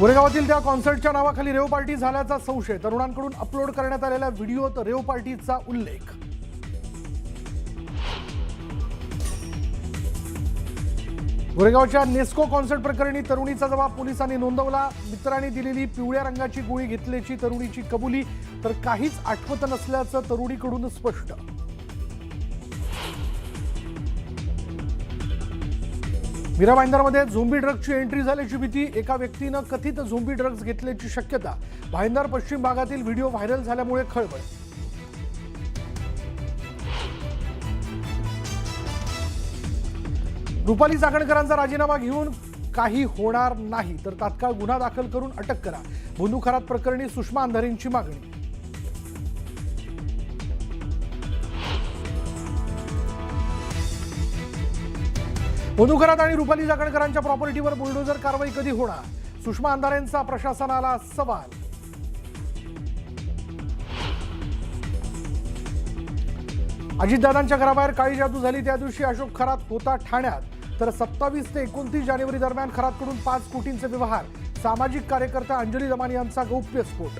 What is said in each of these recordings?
गोरेगावातील त्या कॉन्सर्टच्या नावाखाली rave party झाल्याचा संशय, तरुणांकडून अपलोड करण्यात आलेल्या व्हिडिओत रेव पार्टीचा उल्लेख। गोरेगावच्या नेस्को कॉन्सर्ट प्रकरणी तरुणीचा जबाब पोलिसांनी नोंदवला। मित्रांनी दिलेली पिवळ्या रंगाची गोळी घेतल्याची तरुणीची कबुली, तर काहीच आठवत नसल्याचं तरुणीकडून स्पष्ट। मीरा भाईंदरमध्ये झोंबी ड्रग्जची एंट्री झाल्याची भीती, एका व्यक्तीनं कथित झोंबी ड्रग्ज घेतल्याची शक्यता। भाईंदर पश्चिम भागातील व्हिडिओ व्हायरल झाल्यामुळे खळबळ। रुपाली चाकणकरांचा राजीनामा घेऊन काही होणार नाही तर तात्काळ गुन्हा दाखल करून अटक करा, बंदूक प्रकरणी सुषमा अंधारेंची मागणी। बंदूक आणि रुपाली चाकणकरांच्या प्रॉपर्टीवर बुलडोझर कारवाई कधी होणार, सुषमा अंधारेंचा प्रशासनाला सवाल। अजितदादांच्या घराबाहेर काळी जादू झाली त्या दिवशी अशोक खरात होता ठाण्यात, तर 27 ते 29 जानेवारी दरम्यान खरातकडून 5 कोटींचे व्यवहार। सामाजिक कार्यकर्ता अंजली दमानी यांचा गौप्यस्फोट।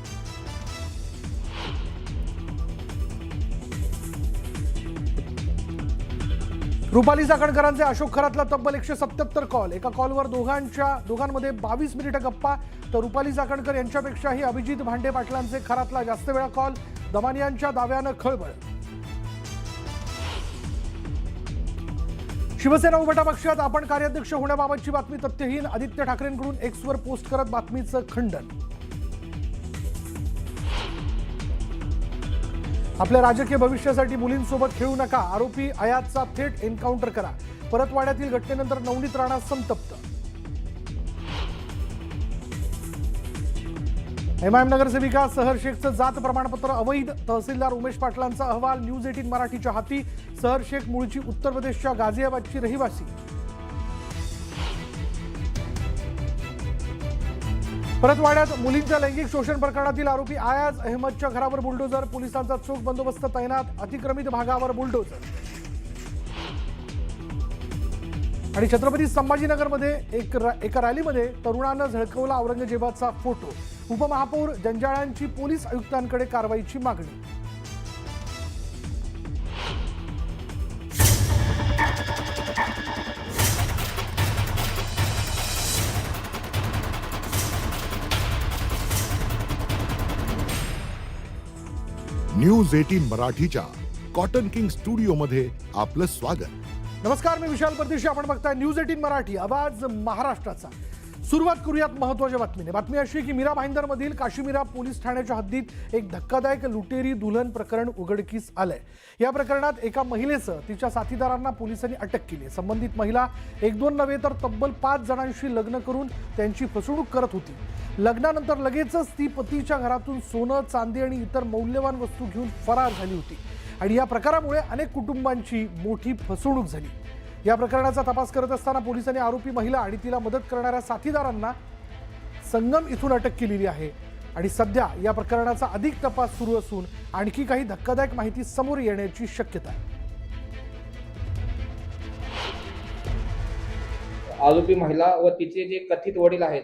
रुपाली चाकणकरांचे अशोक खरातला तब्बल 177 कॉल, एका कॉलवर दोघांमध्ये 22 मिनिटं गप्पा, तर रुपाली चाकणकर यांच्यापेक्षाही अभिजित भांडे पाटलांचे खरातला जास्त वेळा कॉल। दमानी यांच्या दाव्यानं खळबळ। शिवसेना उभाटा पक्षात आपण कार्याध्यक्ष होण्याबाबतची बातमी तथ्यहीन, आदित्य ठाकरेंकडून एक्सवर पोस्ट करत बातमीचं खंडन। आपल्या राजकीय भविष्यासाठी मुलींसोबत खेळू नका, आरोपी अयाजचा थेट एन्काउंटर करा। परतवाड्यातील घटनेनंतर नवनीत राणा संतप्त। एमआयएम नगरसेविका सहर शेखचं जात प्रमाणपत्र अवैध, तहसीलदार उमेश पाटलांचा अहवाल न्यूज 18 मराठीच्या हाती। सहर शेख मूळची उत्तर प्रदेशच्या गाझियाबादची रहिवासी। परतवाड्यात मुलींच्या लैंगिक शोषण प्रकरणातील आरोपी अयाज अहमदच्या घरावर बुलडोझर, पोलिसांचा चोख बंदोबस्त तैनात, अतिक्रमित भागावर बुलडोझर। आणि छत्रपती संभाजीनगरमध्ये एका रॅलीमध्ये तरुणानं झळकवला औरंगजेबाचा फोटो, उपमहापौर जंजाळांची पोलीस आयुक्तांकडे कारवाईची मागणी। न्यूज 18 मराठीच्या कॉटन किंग स्टुडिओ मध्ये आपलं स्वागत। नमस्कार, मी विशाल परदेशी, आपण बघताय न्यूज 18 मराठी, आवाज महाराष्ट्राचा। सुरुवात करूयात महत्त्वाच्या बातमीने। बातमी अशी की मीरा भाईंदरमधील काशीमीरा पोलीस ठाण्याच्या हद्दीत एक धक्कादायक लुटेरी दुल्हन प्रकरण उघडकीस आलंय। या प्रकरणात एका महिलेसह तिच्या साथीदारांना पोलिसांनी अटक केली। संबंधित महिला 1-2 नव्हे तर तब्बल 5 जणांशी लग्न करून त्यांची फसवणूक करत होती। लग्नानंतर लगेचच ती पतीच्या घरातून सोनं, चांदी आणि इतर मौल्यवान वस्तू घेऊन फरार झाली होती आणि या प्रकारामुळे अनेक कुटुंबांची मोठी फसवणूक झाली। या प्रकरणाचा तपास करत असताना पोलिसांनी आरोपी महिला आणि तिला मदत करणाऱ्या साथीदारांना संगम इथून अटक केलेली आहे आणि सध्या या प्रकरणाचा अधिक तपास सुरू असून आणखी काही धक्कादायक माहिती समोर येण्याची शक्यता आहे। आरोपी महिला व तिचे जे कथित वडील आहेत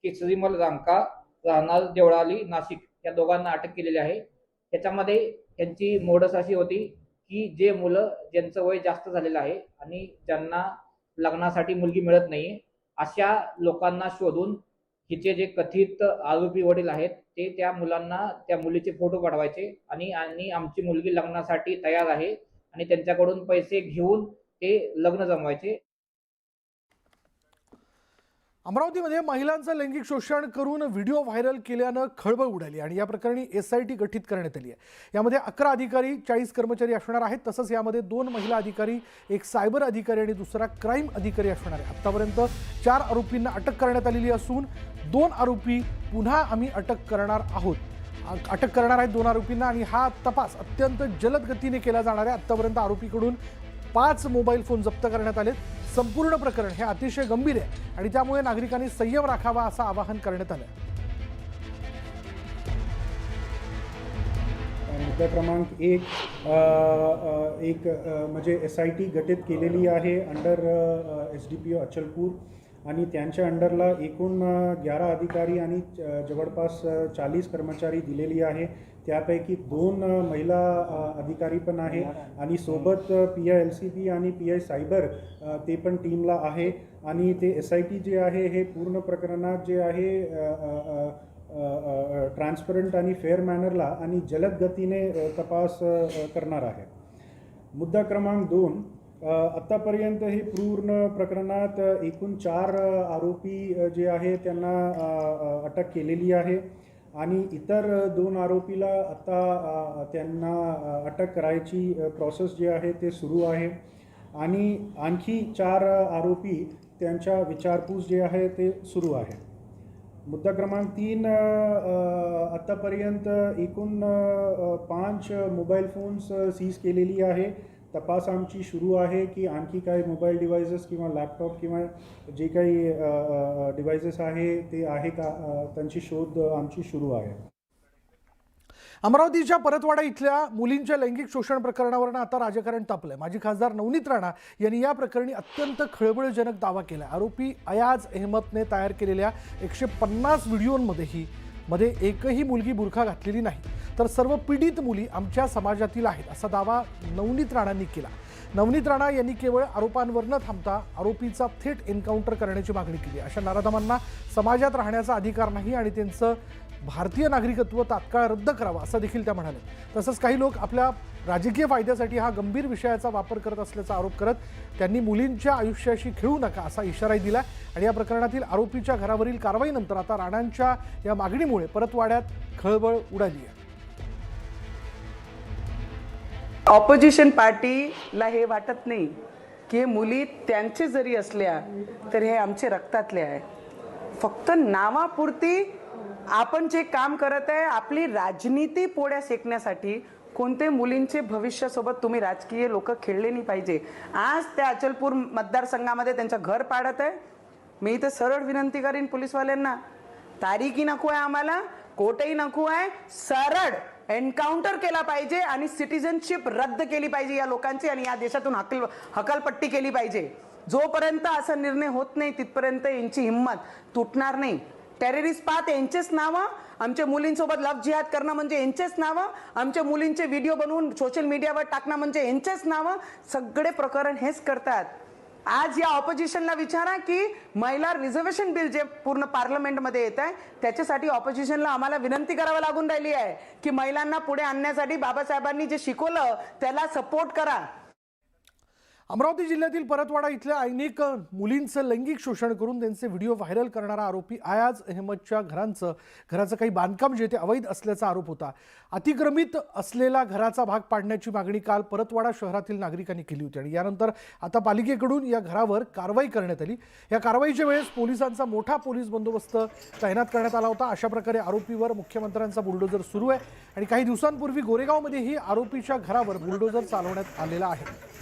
केसरीमल रांका, राहणार देवळाली, नाशिक, या दोघांना अटक केलेली आहे। त्याच्यामध्ये त्यांची मोडस अशी होती की जे मुलं ज्यांचं वय जास्त झालेलं आहे आणि ज्यांना लग्नासाठी मुलगी मिळत नाही, अशा लोकांना शोधून हिचे जे कथित आरोपी वडील आहेत ते त्या मुलांना त्या मुलीचे फोटो पाठवायचे आणि आमची मुलगी लग्नासाठी तयार आहे आणि त्यांच्याकडून पैसे घेऊन ते लग्न जमवायचे। अमरावतीमध्ये महिलांचं लैंगिक शोषण करून व्हिडिओ व्हायरल केल्यानं खळबळ उडाली आणि या प्रकरणी SIT गठीत करण्यात आली आहे। यामध्ये 11 अधिकारी, 40 कर्मचारी असणार आहेत। तसंच यामध्ये 2 महिला अधिकारी, एक सायबर अधिकारी आणि दुसरा क्राईम अधिकारी असणार आहे। आतापर्यंत 4 आरोपींना अटक करण्यात आलेली असून 2 आरोपी पुन्हा आम्ही अटक करणार आहेत 2 आरोपींना आणि हा तपास अत्यंत जलद गतीने केला जाणार आहे। आतापर्यंत आरोपीकडून 5 मोबाईल फोन जप्त करण्यात आले। संपूर्ण प्रकरण हे अतिशय गंभीर आहे आणि त्यामुळे नागरिकांनी संयम राखावा असं आवाहन करण्यात आलं। मुद्दा क्रमांक 1 म्हणजे SIT गठीत केलेली आहे अंडर SDPO अचलपूर आणि त्यांच्या अंडरला एकूण 11 अधिकारी आणि जवळपास 40 कर्मचारी दिलेली आहे. त्यापैकी 2 महिला अधिकारी पण आहे आणि सोबत PI LCP आणि PI सायबर ते पण टीमला आहे. आणि ते SIT जे आहे हे पूर्ण प्रकरणात जे आहे ट्रान्सपरंट आणि फेअर मॅनरला आणि जलद गतीने तपास करणार आहे. मुद्दा क्रमांक 2, आत्तापर्यंत हे पूर्ण प्रकरणात एकूण 4 आरोपी जे आहे त्यांना अटक केलेली आहे आणि इतर 2 आरोपीला आता त्यांना अटक करायची प्रोसेस जे आहे ते सुरू आहे आणि आणखी 4 आरोपी त्यांच्या विचारपूस जे आहे ते सुरू आहे. मुद्दा क्रमांक 3, आत्तापर्यंत एकूण 5 मोबाईल फोन्स सीज केलेली आहे. तपास आमची सुरू आहे की आणखी काही मोबाईल डिव्हायसेस किंवा लॅपटॉप किंवा जे काही डिव्हायसेस आहे ते आहे का त्यांची शोध आमची सुरू आहे. अमरावतीच्या परतवाडा इथल्या मुलींच्या लैंगिक शोषण प्रकरणावरून आता राजकारण तापलंय. माजी खासदार नवनीत राणा यांनी या प्रकरणी अत्यंत खळबळजनक दावा केला. आरोपी अयाज अहमदने तयार केलेल्या 150 व्हिडिओमध्ये एकही मुलगी बुरखा घातलेली नाही, तर सर्व पीडित मुली आमच्या समाजातील आहेत असा दावा नवनीत राणांनी केला. नवनीत राणा यांनी केवळ आरोपांवर न थांबता आरोपीचा थेट एन्काउंटर करण्याची मागणी केली. अशा नराधमांना समाजात राहण्याचा अधिकार नाही आणि त्यांचं भारतीय नागरिकत्व तात्काळ रद्द करावं असं देखील त्या म्हणाले. तसंच काही लोक आपल्या राजकीय फायद्यासाठी हा गंभीर विषयाचा वापर करत असल्याचा आरोप करत त्यांनी मुलींच्या आयुष्याशी खेळू नका असा इशाराही दिला. आणि या प्रकरणातील आरोपीच्या घरावरील कारवाईनंतर आता राणांच्या या मागणीमुळे परतवाड्यात खळबळ उडाली आहे. ऑपोजिशन पार्टीला हे वाटत नाही की हे मुली त्यांचे जरी असल्या तर हे आमचे रक्तातले आहे. फक्त नावापुरती आपण जे काम करत आहे आपली राजनीती पोळ्या शेकण्यासाठी कोणते मुलींचे भविष्यासोबत तुम्ही राजकीय लोक खेळले नाही पाहिजे. आज त्या अचलपूर मतदारसंघामध्ये त्यांचं घर पाडत आहे. मी इथे सरळ विनंती करीन पोलीसवाल्यांना, तारीखही नको आहे आम्हाला, कोर्टही नको आहे, सरळ एन्काउंटर केला पाहिजे आणि सिटिझनशिप रद्द केली पाहिजे या लोकांची आणि या देशातून हकलपट्टी केली पाहिजे. जोपर्यंत असा निर्णय होत नाही तिथपर्यंत यांची हिंमत तुटणार नाही. टेररिस्ट पाहत यांचेच नावं, आमच्या मुलींसोबत लव्ह जिहाद करणं म्हणजे यांचेच नावं, आमच्या मुलींचे व्हिडिओ बनवून सोशल मीडियावर टाकणं म्हणजे यांचेच नावं, सगळे प्रकरण हेच करतात. आज या ऑपोजिशनला विचारा की महिला रिझर्वेशन बिल जे पूर्ण पार्लमेंटमध्ये येत आहे त्याच्यासाठी ऑपोजिशनला आम्हाला विनंती करावी लागून राहिली आहे की महिलांना पुढे आणण्यासाठी बाबासाहेबांनी जे शिकवलं त्याला सपोर्ट करा. अमरावती जिल्ह्यातील परतवाडा इथल्या अनेक मुलींचं लैंगिक शोषण करून त्यांचे व्हिडिओ व्हायरल करणारा आरोपी अयाज अहमदच्या घराचं काही बांधकाम जे ते अवैध असल्याचा आरोप होता. अतिक्रमित असलेला घराचा भाग पाडण्याची मागणी काल परतवाडा शहरातील नागरिकांनी केली होती आणि यानंतर आता पालिकेकडून या घरावर कारवाई करण्यात आली. या कारवाईच्या वेळेस पोलिसांचा मोठा पोलीस बंदोबस्त तैनात करण्यात आला होता. अशा प्रकारे आरोपीवर मुख्यमंत्र्यांचा बुलडोजर सुरू आहे आणि काही दिवसांपूर्वी गोरेगावमध्येही आरोपीच्या घरावर बुलडोजर चालवण्यात आलेला आहे.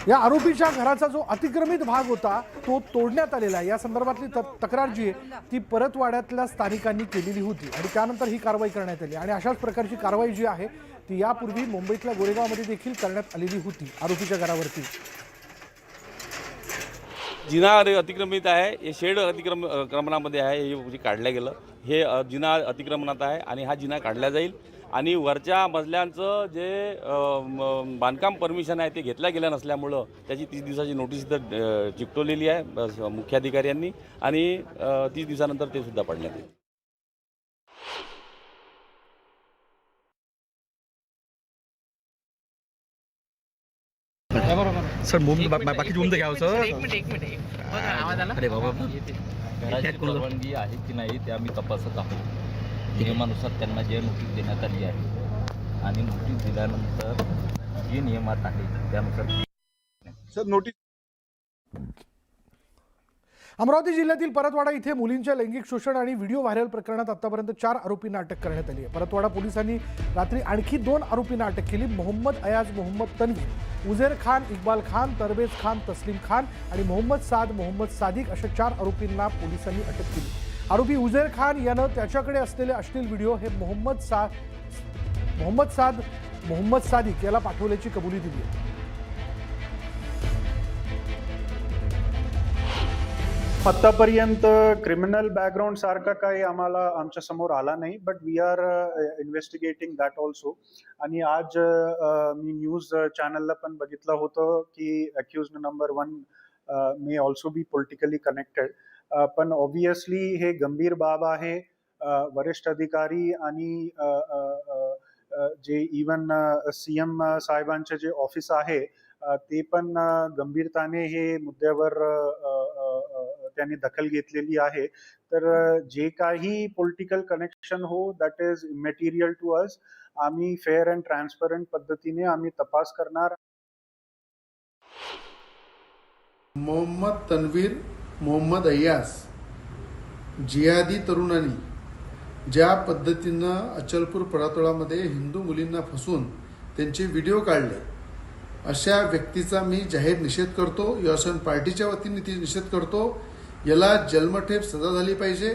या आरोपीच्या घराचा जो अतिक्रमित भाग होता तो तोडण्यात आलेला आहे. या संदर्भातली तक्रार जी आहे ती परतवाड्यातल्या स्थानिकांनी केलेली होती आणि त्यानंतर ही कारवाई करण्यात आली आणि अशाच प्रकारची कारवाई जी आहे ती यापूर्वी मुंबईतल्या गोरेगावमध्ये देखील करण्यात आलेली होती आरोपीच्या घरावरती. जिना अतिक्रमित आहे, हे शेड अतिक्रमणामध्ये आहे, हे जे काढलं गेलं हे जिना अतिक्रमणात आहे आणि हा जिना काढला जाईल आणि वरच्या मजल्यांचं जे बांधकाम परमिशन आहे ते घेतल्या गेलं नसल्यामुळं त्याची 30 दिवसाची नोटीस इथं चिकटवलेली आहे मुख्याधिकाऱ्यांनी आणि 30 दिवसानंतर ते सुद्धा पाडण्यात येईल. सर बाकीची उमद घ्यावं सर. अरे बाबा परवानगी आहे की नाही ते आम्ही तपासत आहोत. नियमानुसार त्यांना जे नोटीस देण्यात आली आहे आणि नोटीस दिल्यानंतर जे नियमात आहे त्यानुसार सर नोटीस. अमरावती जिल्ह्यातील परतवाडा इथे मुलींच्या लैंगिक शोषण आणि व्हिडिओ व्हायरल प्रकरणात आतापर्यंत 4 आरोपींना अटक करण्यात आली आहे. परतवाडा पोलिसांनी रात्री आणखी 2 आरोपींना अटक केली. मोहम्मद अयाज मोहम्मद तन्वीर, उझेर खान इक्बाल खान, तरबेज खान तस्लीम खान आणि मोहम्मद सादिक अशा 4 आरोपींना पोलिसांनी अटक केली. आरोपी उझेर खान यानं त्याच्याकडे असलेले अश्लील व्हिडिओ हे मोहम्मद साद मोहम्मद सादिक याला पाठवल्याची कबुली दिली आहे. आतापर्यंत क्रिमिनल बॅकग्राऊंड सारखा काही आम्हाला आमच्या समोर आला नाही, but we are investigating that also. आणि आज मी न्यूज चॅनलला पण बघितलं होतं की accused number 1 may also be politically connected. पण ऑब्विसली हे गंभीर बाब आहे. वरिष्ठ अधिकारी आणि जे इवन CM साहेबांचे जे ऑफिस आहे ते पण गंभीरताने हे मुद्द्यावर त्यांनी दखल घेतलेली आहे. तर जे काही पॉलिटिकल कनेक्शन हो दॅट इज इमॅटेरियल टू अस. आम्ही फेअर अँड ट्रान्सपरंट पद्धतीने आम्ही तपास करणार. मोहम्मद तन्वीर, मोहम्मद अय्यास जिहादी तरुणांनी ज्या पद्धतीनं अचलपूर पडातोळामध्ये हिंदू मुलींना फसवून त्यांचे व्हिडिओ काढले, अशा व्यक्तीचा मी जाहीर निषेध करतो. युवासेना पार्टीच्या वतीने ती निषेध करतो. याला जन्मठेप सजा झाली पाहिजे.